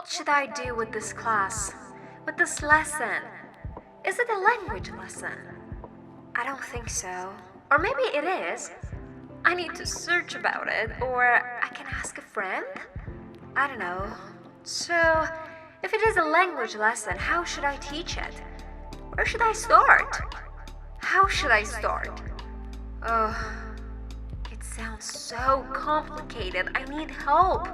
What should I do with this class? With this lesson? Is it a language lesson? I don't think so. Or maybe it is. I need to search about it, or I can ask a friend? I don't know. So, if it is a language lesson, how should I teach it? Where should I start? How should I start? Oh, it sounds so complicated. I need help.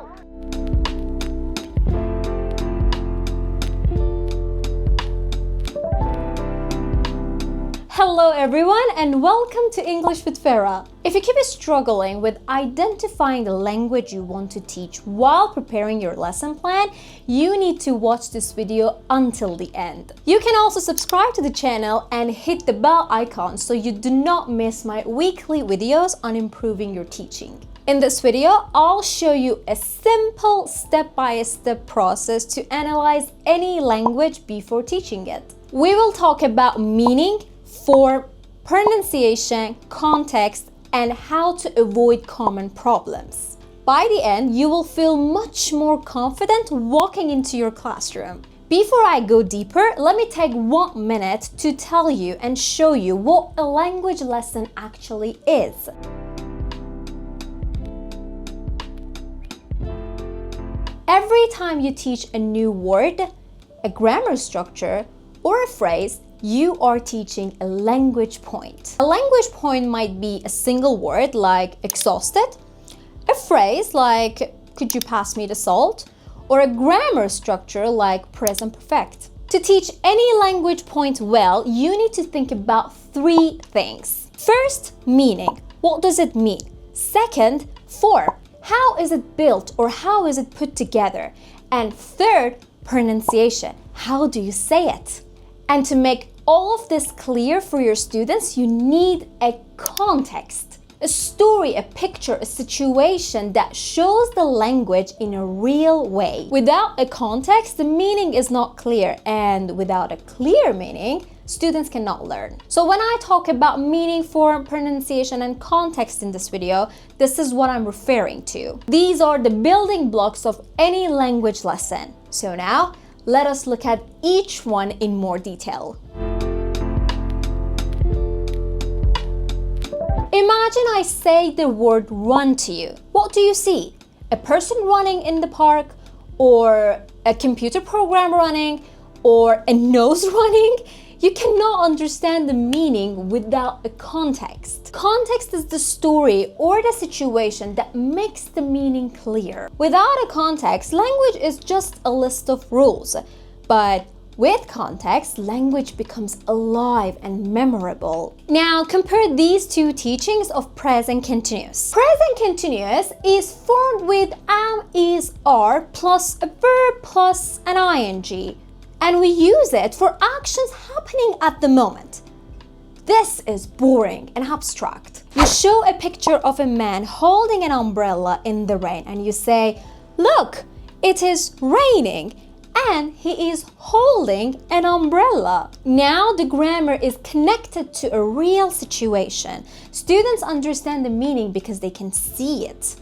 Hello everyone and welcome to English with Farah. If you keep struggling with identifying the language you want to teach while preparing your lesson plan, you need to watch this video until the end. You can also subscribe to the channel and hit the bell icon so you do not miss my weekly videos on improving your teaching. In this video, I'll show you a simple step-by-step process to analyze any language before teaching it. We will talk about meaning, form, pronunciation, context, and how to avoid common problems. By the end, you will feel much more confident walking into your classroom. Before I go deeper, let me take 1 minute to tell you and show you what a language lesson actually is. Every time you teach a new word, a grammar structure, or a phrase, you are teaching a language point. A language point might be a single word like exhausted, a phrase like could you pass me the salt, or a grammar structure like present perfect. To teach any language point well, you need to think about 3 things. First, meaning. What does it mean? Second, form. How is it built or how is it put together? And third, pronunciation. How do you say it? And to make all of this clear for your students, you need a context, a story, a picture, a situation that shows the language in a real way. Without a context, the meaning is not clear, and without a clear meaning, students cannot learn. So when I talk about meaning, form, pronunciation, and context in this video, this is what I'm referring to. These are the building blocks of any language lesson. So now, let us look at each one in more detail. Imagine I say the word run to you. What do you see? A person running in the park, or a computer program running, or a nose running? You cannot understand the meaning without a context. Context is the story or the situation that makes the meaning clear. Without a context, language is just a list of rules. But with context, language becomes alive and memorable. Now, compare these 2 teachings of present continuous. Present continuous is formed with am, is, are plus a verb plus an ing. And we use it for actions happening at the moment. This is boring and abstract. You show a picture of a man holding an umbrella in the rain and you say, look, it is raining. And he is holding an umbrella. Now the grammar is connected to a real situation. Students understand the meaning because they can see it.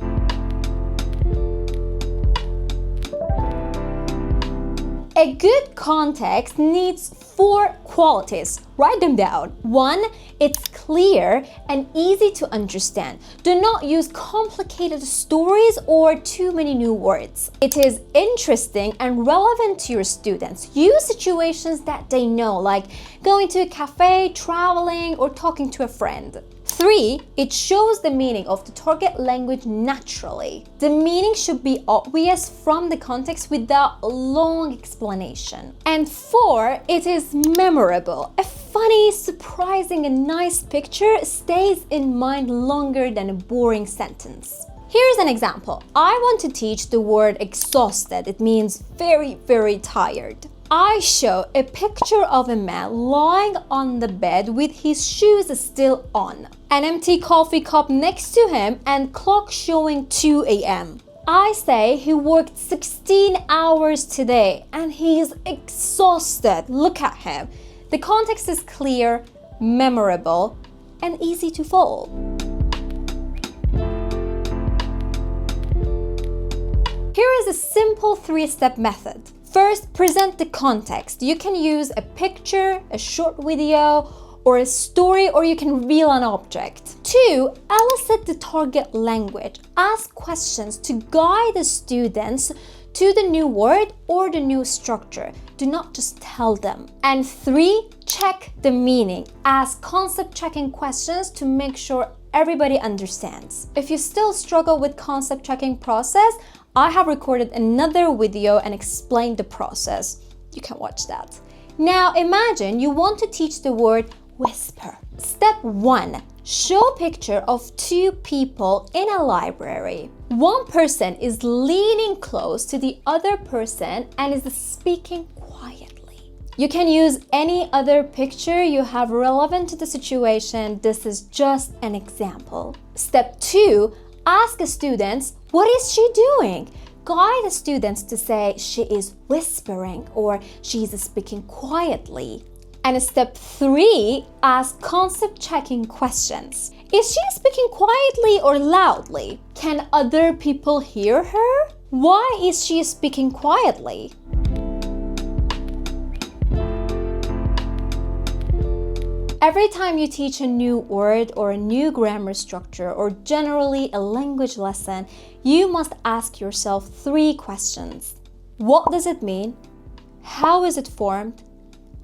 A good context needs 4 qualities. Write them down. 1, it's clear and easy to understand. Do not use complicated stories or too many new words. It is interesting and relevant to your students. Use situations that they know, like going to a cafe, traveling, or talking to a friend. 3, it shows the meaning of the target language naturally. The meaning should be obvious from the context without a long explanation. And 4, it is memorable. A funny, surprising, and nice picture stays in mind longer than a boring sentence. Here's an example. I want to teach the word exhausted. It means very, very tired. I show a picture of a man lying on the bed with his shoes still on, an empty coffee cup next to him, and clock showing 2 a.m. I say he worked 16 hours today and he is exhausted. Look at him. The context is clear, memorable, and easy to follow. Here is a simple 3-step method. First, present the context. You can use a picture, a short video, or a story, or you can reveal an object. 2, elicit the target language. Ask questions to guide the students to the new word or the new structure. Do not just tell them. And 3, check the meaning. Ask concept-checking questions to make sure everybody understands. If you still struggle with concept-checking process, I have recorded another video and explained the process. You can watch that. Now imagine you want to teach the word whisper. Step 1. Show a picture of 2 people in a library. One person is leaning close to the other person and is speaking quietly. You can use any other picture you have relevant to the situation. This is just an example. Step 2. Ask the students, what is she doing? Guide the students to say she is whispering or she is speaking quietly. And step 3, ask concept-checking questions. Is she speaking quietly or loudly? Can other people hear her? Why is she speaking quietly? Every time you teach a new word or a new grammar structure or generally a language lesson, you must ask yourself 3 questions. What does it mean? How is it formed?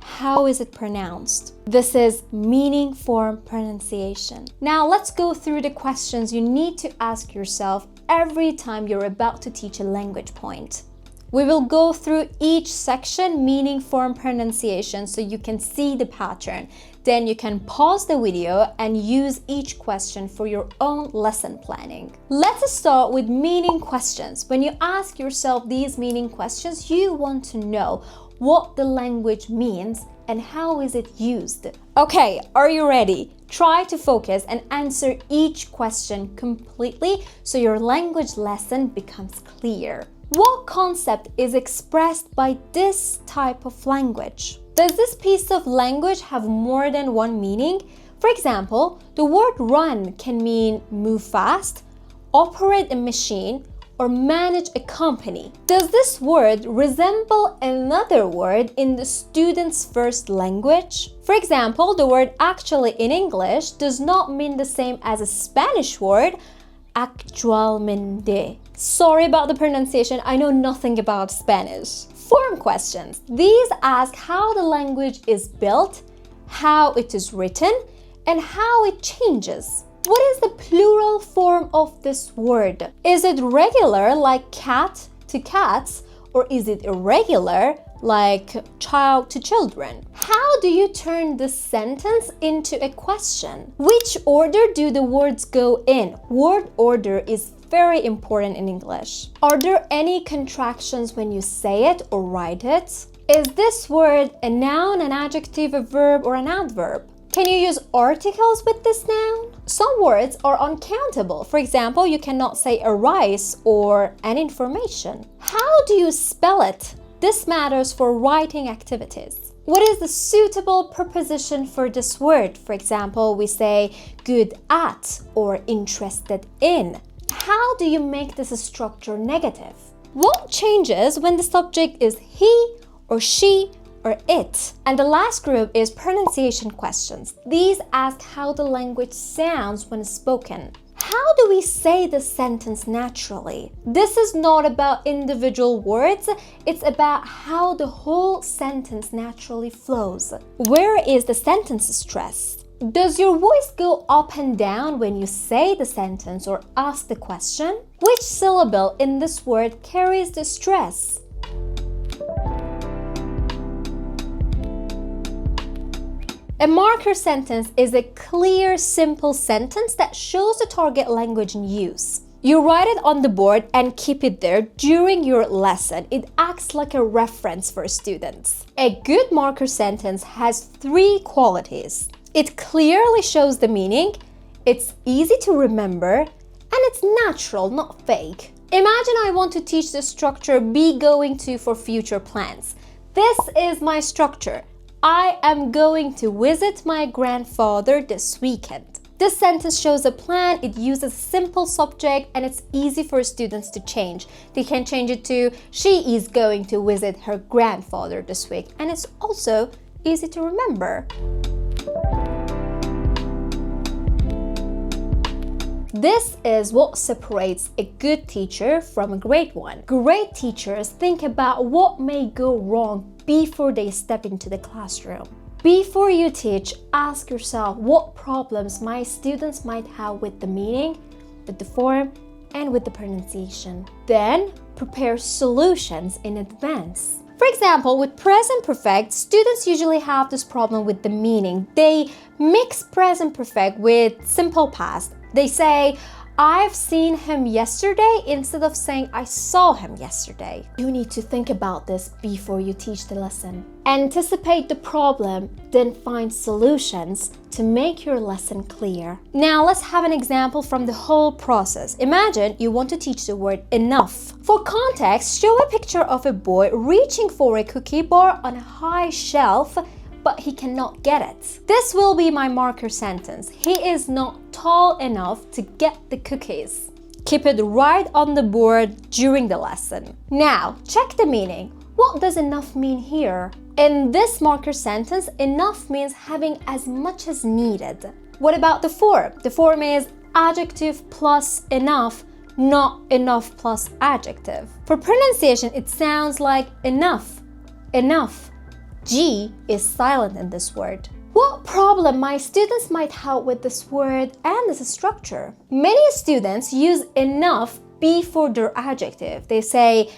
How is it pronounced? This is meaning, form, pronunciation. Now let's go through the questions you need to ask yourself every time you're about to teach a language point. We will go through each section, meaning, form, pronunciation, so you can see the pattern. Then you can pause the video and use each question for your own lesson planning. Let's start with meaning questions. When you ask yourself these meaning questions, you want to know what the language means and how is it used. Okay, are you ready? Try to focus and answer each question completely so your language lesson becomes clear. What concept is expressed by this type of language? Does this piece of language have more than one meaning? For example, the word run can mean move fast, operate a machine, or manage a company. Does this word resemble another word in the student's first language? For example, the word actually in English does not mean the same as a Spanish word, actualmente. Sorry about the pronunciation, I know nothing about Spanish. Form questions. These ask how the language is built, how it is written, and how it changes. What is the plural form of this word? Is it regular like cat to cats, or is it irregular like child to children? How do you turn the sentence into a question? Which order do the words go in? Word order is very important in English. Are there any contractions when you say it or write it? Is this word a noun, an adjective, a verb, or an adverb? Can you use articles with this noun? Some words are uncountable. For example, you cannot say arise or an information. How do you spell it? This matters for writing activities. What is the suitable preposition for this word? For example, we say good at or interested in. How do you make this structure negative? What changes when the subject is he or she or it? And the last group is pronunciation questions. These ask how the language sounds when spoken. How do we say the sentence naturally? This is not about individual words, it's about how the whole sentence naturally flows. Where is the sentence stress? Does your voice go up and down when you say the sentence or ask the question? Which syllable in this word carries the stress? A marker sentence is a clear, simple sentence that shows the target language in use. You write it on the board and keep it there during your lesson. It acts like a reference for students. A good marker sentence has 3 qualities. It clearly shows the meaning, it's easy to remember, and it's natural, not fake. Imagine I want to teach the structure be going to for future plans. This is my structure. I am going to visit my grandfather this weekend. This sentence shows a plan, it uses a simple subject, and it's easy for students to change. They can change it to, she is going to visit her grandfather this week, and it's also easy to remember. This is what separates a good teacher from a great one. Great teachers think about what may go wrong before they step into the classroom. Before you teach, ask yourself what problems my students might have with the meaning, with the form, and with the pronunciation. Then prepare solutions in advance. For example, with present perfect, students usually have this problem with the meaning. They mix present perfect with simple past. They say, I've seen him yesterday instead of saying I saw him yesterday. You need to think about this before you teach the lesson. Anticipate the problem, then find solutions to make your lesson clear. Now let's have an example from the whole process. Imagine you want to teach the word enough. For context, show a picture of a boy reaching for a cookie bar on a high shelf, but he cannot get it. This will be my marker sentence. He is not tall enough to get the cookies. Keep it right on the board during the lesson. Now, check the meaning. What does enough mean here? In this marker sentence, enough means having as much as needed. What about the form? The form is adjective plus enough, not enough plus adjective. For pronunciation, it sounds like enough, enough. G is silent in this word. What problem my students might have with this word and this structure? Many students use enough before their adjective. They say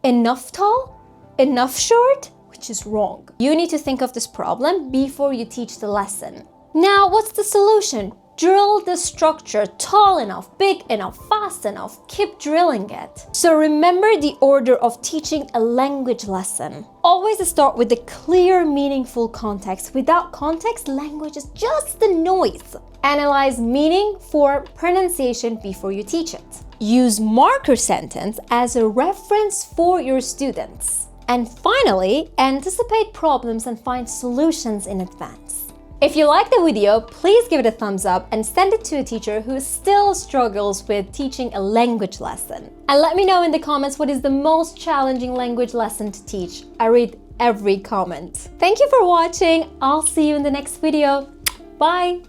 enough tall, enough short, which is wrong. You need to think of this problem before you teach the lesson. Now, what's the solution? Drill the structure tall enough, big enough, fast enough. Keep drilling it. So remember the order of teaching a language lesson. Always start with the clear, meaningful context. Without context, language is just the noise. Analyze meaning, form, pronunciation before you teach it. Use marker sentence as a reference for your students. And finally, anticipate problems and find solutions in advance. If you like the video, please give it a thumbs up and send it to a teacher who still struggles with teaching a language lesson. And let me know in the comments what is the most challenging language lesson to teach. I read every comment. Thank you for watching. I'll see you in the next video. Bye!